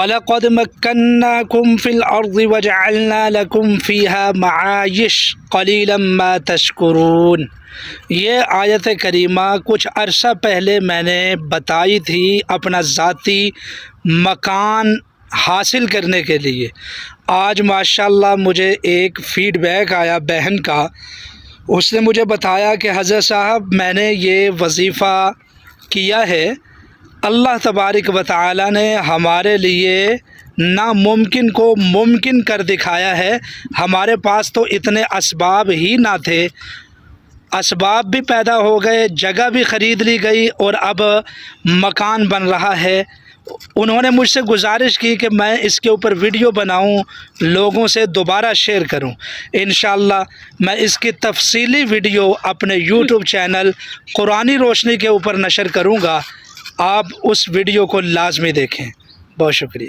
وَلَقَدْ مَكَّنَّاكُمْ فِي الْأَرْضِ وَجَعَلْنَا لَكُمْ فِيهَا مَعَايِشَ قَلِيلًا مَا تَشْكُرُونَ۔ یہ آیت کریمہ کچھ عرصہ پہلے میں نے بتائی تھی اپنا ذاتی مکان حاصل کرنے کے لیے۔ آج ماشاءاللہ مجھے ایک فیڈ بیک آیا بہن کا، اس نے مجھے بتایا کہ حضرت صاحب میں نے یہ وظیفہ کیا ہے، اللہ تبارک و تعالی نے ہمارے لیے ناممکن کو ممکن کر دکھایا ہے۔ ہمارے پاس تو اتنے اسباب ہی نہ تھے، اسباب بھی پیدا ہو گئے، جگہ بھی خرید لی گئی اور اب مکان بن رہا ہے۔ انہوں نے مجھ سے گزارش کی کہ میں اس کے اوپر ویڈیو بناؤں، لوگوں سے دوبارہ شیئر کروں۔ انشاءاللہ میں اس کی تفصیلی ویڈیو اپنے یوٹیوب چینل قرآنی روشنی کے اوپر نشر کروں گا، آپ اس ویڈیو کو لازمی دیکھیں۔ بہت شکریہ۔